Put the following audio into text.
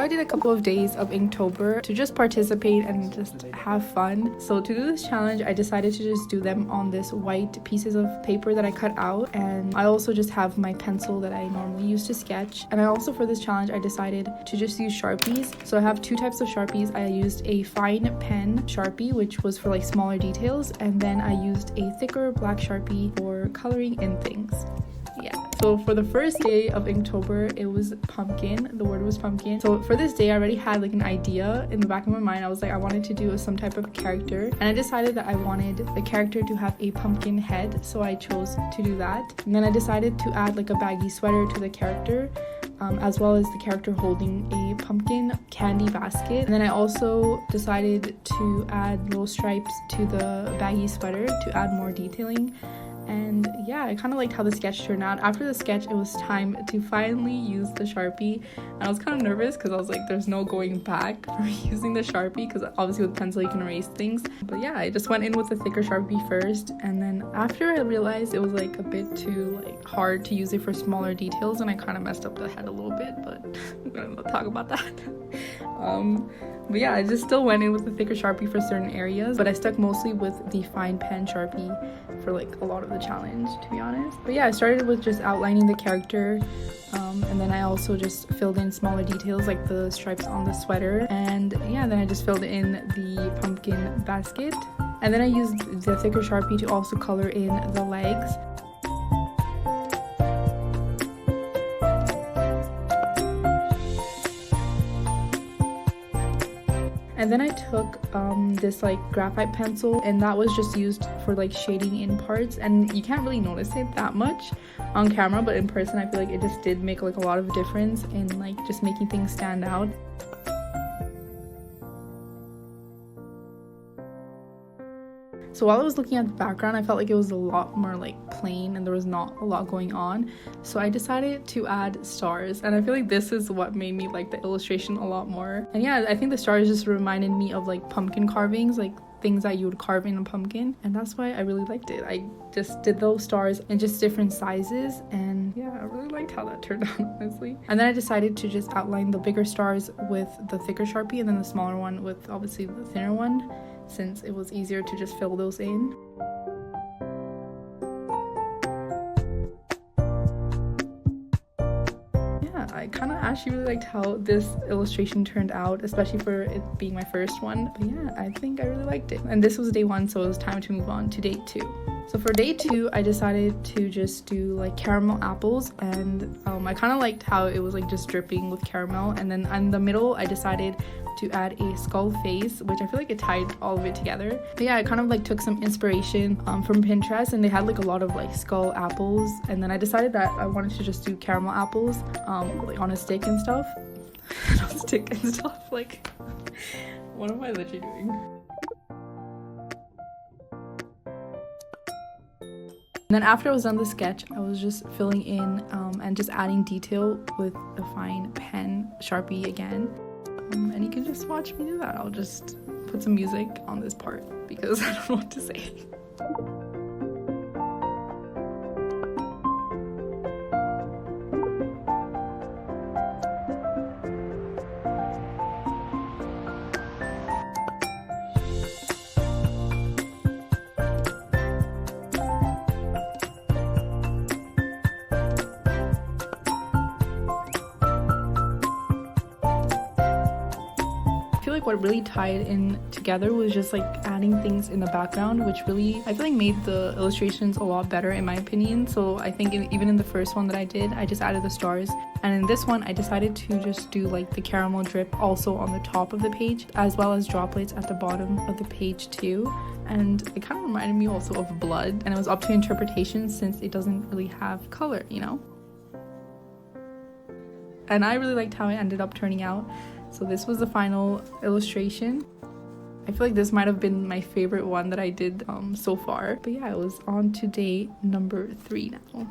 I did a couple of days of Inktober to just participate and just have fun. So to do this challenge, I decided to just do them on this white pieces of paper that I cut out, and I also just have my pencil that I normally use to sketch. And I also, for this challenge, I decided to just use sharpies. So I have two types of sharpies. I used a fine pen sharpie, which was for like smaller details, and then I used a thicker black sharpie for coloring in things. Yeah, so for the first day of Inktober, it was pumpkin. The word was pumpkin. So for this day, I already had like an idea in the back of my mind. I was like, I wanted to do some type of character, and I decided that I wanted the character to have a pumpkin head, so I chose to do that. And then I decided to add like a baggy sweater to the character, as well as the character holding a pumpkin candy basket. And then I also decided to add little stripes to the baggy sweater to add more detailing. And yeah, I kind of liked how the sketch turned out. After the sketch, it was time to finally use the Sharpie. And I was kind of nervous because I was like, there's no going back for using the Sharpie, because obviously with pencil you can erase things. But yeah, I just went in with the thicker Sharpie first, and then after I realized it was like a bit too like hard to use it for smaller details, and I kind of messed up the head a little bit, but I'm gonna talk about that. But yeah, I just still went in with the thicker Sharpie for certain areas, but I stuck mostly with the fine pen Sharpie for like a lot of the challenge, to be honest. But yeah, I started with just outlining the character, and then I also just filled in smaller details like the stripes on the sweater, and yeah, then I just filled in the pumpkin basket, and then I used the thicker Sharpie to also color in the legs. And then I took this like graphite pencil, and that was just used for like shading in parts, and you can't really notice it that much on camera, but in person I feel like it just did make like a lot of difference in like just making things stand out. So while I was looking at the background, I felt like it was a lot more like plain and there was not a lot going on. So I decided to add stars, and I feel like this is what made me like the illustration a lot more. And yeah, I think the stars just reminded me of like pumpkin carvings, like things that you would carve in a pumpkin, and that's why I really liked it. I just did those stars in just different sizes, and yeah, I really liked how that turned out, honestly. And then I decided to just outline the bigger stars with the thicker Sharpie, and then the smaller one with obviously the thinner one, since it was easier to just fill those in. Yeah, I kind of actually really liked how this illustration turned out, especially for it being my first one. But yeah, I think I really liked it. And this was day 1, so it was time to move on to day 2. So for day 2, I decided to just do like caramel apples, and I kind of liked how it was like just dripping with caramel. And then in the middle, I decided to add a skull face, which I feel like it tied all of it together. But yeah, I kind of like took some inspiration from Pinterest, and they had like a lot of like skull apples, and then I decided that I wanted to just do caramel apples like on a stick and stuff. On a stick and stuff, like what am I literally doing? And then after I was done the sketch, I was just filling in and just adding detail with a fine pen Sharpie again. And you can just watch me do that. I'll just put some music on this part because I don't know what to say. What really tied in together was just like adding things in the background, which really I feel like made the illustrations a lot better in my opinion. So I think even in the first one that I did, I just added the stars, and in this one I decided to just do like the caramel drip also on the top of the page, as well as droplets at the bottom of the page too. And it kind of reminded me also of blood, and it was up to interpretation since it doesn't really have color, you know. And I really liked how it ended up turning out. So this was the final illustration. I feel like this might have been my favorite one that I did so far. But yeah, it was on to day number 3 now.